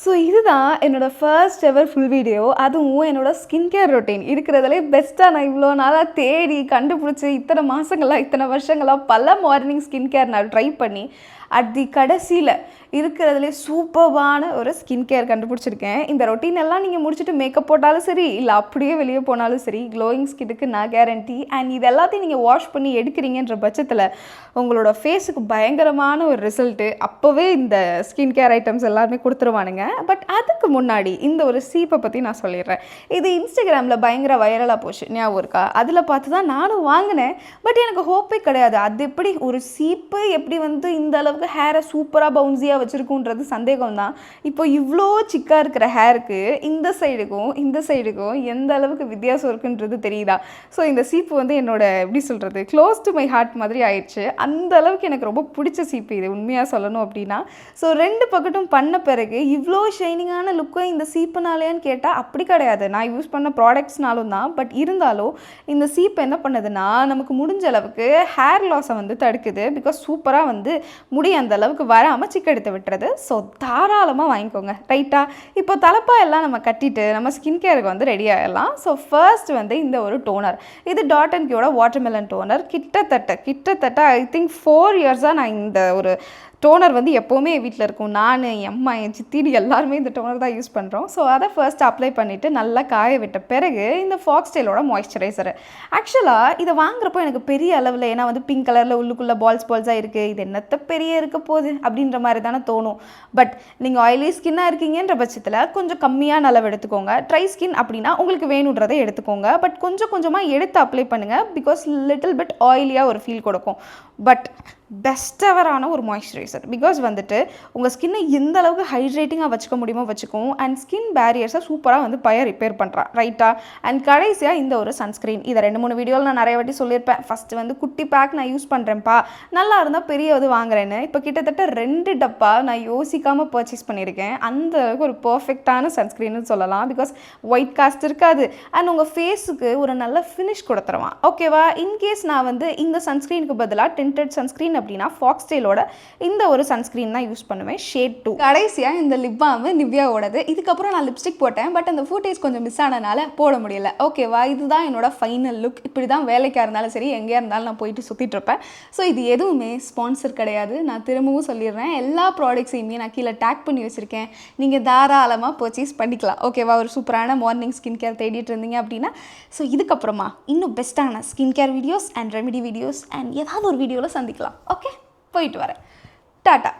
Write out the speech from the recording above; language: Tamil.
ஸோ இதுதான் என்னோடய ஃபர்ஸ்ட் எவர் ஃபுல் வீடியோ. அதுவும் என்னோடய ஸ்கின் கேர் ரொட்டீன் இருக்கிறதுலே பெஸ்ட்டாக நான் இவ்வளோ நாளாக தேடி கண்டுபிடிச்சி இத்தனை மாதங்களாக இத்தனை வருஷங்களாக பல மார்னிங் ஸ்கின் கேர் நான் ட்ரை பண்ணி கடைசியில் இருக்கிறதுலே சூப்பர்வான ஒரு ஸ்கின் கேர் கண்டுபிடிச்சிருக்கேன். இந்த ரொட்டீன் எல்லாம் நீங்கள் முடிச்சுட்டு மேக்கப் போட்டாலும் சரி, இல்லை அப்படியே வெளியே போனாலும் சரி, க்ளோயிங் ஸ்கின்னுக்கு நான் கேரண்டி. அண்ட் இது எல்லாத்தையும் நீங்கள் வாஷ் பண்ணி எடுக்கிறீங்கன்ற பட்சத்தில் உங்களோட ஃபேஸுக்கு பயங்கரமான ஒரு ரிசல்ட்டு அப்போவே இந்த ஸ்கின் கேர் ஐட்டம்ஸ் எல்லாருமே கொடுத்துருவானுங்க. பட் அதுக்கு முன்னாடி இந்த ஒரு சீப்பை பற்றி நான் சொல்லிடுறேன். இது இன்ஸ்டாகிராமில் பயங்கர வைரலாக போச்சு, ஞாபகம் இருக்கா? அதில் பார்த்து தான் நானும் வாங்கினேன். பட் எனக்கு ஹோப்பே கிடையாது. அது எப்படி ஒரு சீப்பு எப்படி இந்த அளவுக்கு ஹேரை சூப்பராக பவுன்ஸியாக வச்சுருக்குன்றது சந்தேகம் தான். இப்போ இவ்வளோ சிக்காக இருக்கிற ஹேருக்கு இந்த சைடுக்கும் எந்த அளவுக்கு வித்தியாசம் இருக்குன்றது தெரியுதா? ஸோ இந்த சீப்பு என்னோட எப்படி சொல்கிறது, க்ளோஸ் டு மை ஹார்ட் மாதிரி ஆயிடுச்சு. அந்த அளவுக்கு எனக்கு ரொம்ப பிடிச்ச சீப்பு இது, உண்மையாக சொல்லணும் அப்படின்னா. ஸோ 2 பக்கெட்டும் பண்ண பிறகு இவ்வளோ ஷைனிங்கான லுக்கும் இந்த சீப்புனாலேன்னு கேட்டால் அப்படி கிடையாது. நான் யூஸ் பண்ண ப்ராடக்ட்ஸ்னாலும் தான். பட் இருந்தாலும் இந்த சீப்பு என்ன பண்ணுதுன்னா நமக்கு முடிஞ்ச அளவுக்கு ஹேர் லாஸை தடுக்குது. பிகாஸ் சூப்பராக முடி அந்த அளவுக்கு வராமல் சிக்கெடுத்து விட்டுறது. ஸோ தாராளமாக வாங்கிக்கோங்க, ரைட்டா? இப்போ தலைப்பா எல்லாம் நம்ம கட்டிட்டு நம்ம ஸ்கின் கேருக்கு ரெடி ஆகிடலாம். ஸோ ஃபர்ஸ்ட் இந்த ஒரு டோனர், இது டாட் அண்ட் கியோட வாட்டர்மெலன் டோனர். கிட்டத்தட்ட ஐ திங்க் 4 இயர்ஸாக நான் இந்த ஒரு டோனர் எப்போவுமே வீட்டில் இருக்கும். நான், என் அம்மா, என் சித்திடி எல்லாருமே இந்த டோனர் தான் யூஸ் பண்ணுறோம். ஸோ அதை ஃபர்ஸ்ட் அப்ளை பண்ணிவிட்டு நல்லா காய விட்ட பிறகு இந்த ஃபாக்ஸ்டைலோட மாய்ஸ்சரைசர். ஆக்சுவலாக இதை வாங்குறப்போ எனக்கு பெரிய அளவில், ஏன்னா பிங்க் கலரில் உள்ளுக்குள்ளே பால்ஸாக இருக்குது, இது என்னத்த பெரிய இருக்க போகுது அப்படின்ற மாதிரி தானே தோணும். பட் நீங்கள் ஆயிலி ஸ்கின்னாக இருக்கீங்கன்ற பட்சத்தில் கொஞ்சம் கம்மியான அளவு எடுத்துக்கோங்க. ட்ரை ஸ்கின் அப்படின்னா உங்களுக்கு வேணுன்றதை எடுத்துக்கோங்க. பட் கொஞ்சம் கொஞ்சமாக எடுத்து அப்ளை பண்ணுங்கள். பிகாஸ் லிட்டில் பிட் ஆயிலியாக ஒரு ஃபீல் கொடுக்கும். பட் பெஸ்ட் எவரான ஒரு மாய்ஸ்சரைசர். பிகாஸ் உங்கள் ஸ்கின்னை எந்த அளவுக்கு ஹைட்ரேட்டிங்காக வச்சுக்க முடியுமோ வச்சுக்கும். அண்ட் ஸ்கின் பேரியர்ஸை சூப்பராக ரிப்பேர் பண்ணுறான், ரைட்டா? அண்ட் கடைசியாக இந்த ஒரு சன்ஸ்க்ரீன். இதை 2-3 வீடியோவில் நான் நிறைய வாட்டி சொல்லியிருப்பேன். ஃபஸ்ட்டு குட்டி பேக் நான் யூஸ் பண்ணுறேன்ப்பா, நல்லா இருந்தால் பெரிய வாங்குறேன்னு. இப்போ கிட்டத்தட்ட 2 டப்பா நான் யோசிக்காமல் பர்ச்சேஸ் பண்ணியிருக்கேன். அந்த அளவுக்கு ஒரு பர்ஃபெக்டான சன்ஸ்க்ரீன்னு சொல்லலாம். பிகாஸ் ஒயிட் காஸ்ட் இருக்காது அண்ட் உங்கள் ஃபேஸுக்கு ஒரு நல்ல ஃபினிஷ் கொடுத்துருவான், ஓகேவா? இன்கேஸ் நான் இந்த சன்ஸ்க்ரீனுக்கு பதிலாக டிண்டட் சன்ஸ்க்ரீன் அப்படின்னா ஃபாக்ஸ்டைலோட இந்த ஒரு சன்ஸ்க்ரீன் தான் யூஸ் பண்ணுவேன், ஷேட் 2. கடைசியாக இந்த லிப் பாம் நிவ்யாவோடது. இதுக்கப்புறம் நான் லிப்ஸ்டிக் போட்டேன். பட் அந்த ஃபுட்டேஜ் கொஞ்சம் மிஸ் ஆனதுனால போட முடியல, ஓகேவா? இதுதான் என்னோட ஃபைனல் லுக். இப்படி தான் வேலைக்காக இருந்தாலும் சரி, எங்கேயா இருந்தாலும் நான் போயிட்டு சுற்றிட்டு இருப்பேன். ஸோ இது எதுவுமே ஸ்பான்சர் கிடையாது. நான் திரும்பவும் சொல்லிடுறேன், எல்லா ப்ராடக்ட்ஸையுமே நான் கீழே டேக் பண்ணி வச்சுருக்கேன். நீங்கள் தாராளமாக பர்ச்சேஸ் பண்ணிக்கலாம், ஓகேவா? ஒரு சூப்பரான மார்னிங் ஸ்கின் கேர் தேடிட்டு இருந்தீங்க அப்படின்னா. ஸோ இதுக்கப்புறமா இன்னும் பெஸ்ட்டான skin care videos and remedy videos and ஏதாவது ஒரு வீடியோவில் சந்திக்கலாம். ஓகே, போயிட்டு வரேன். டாட்டா.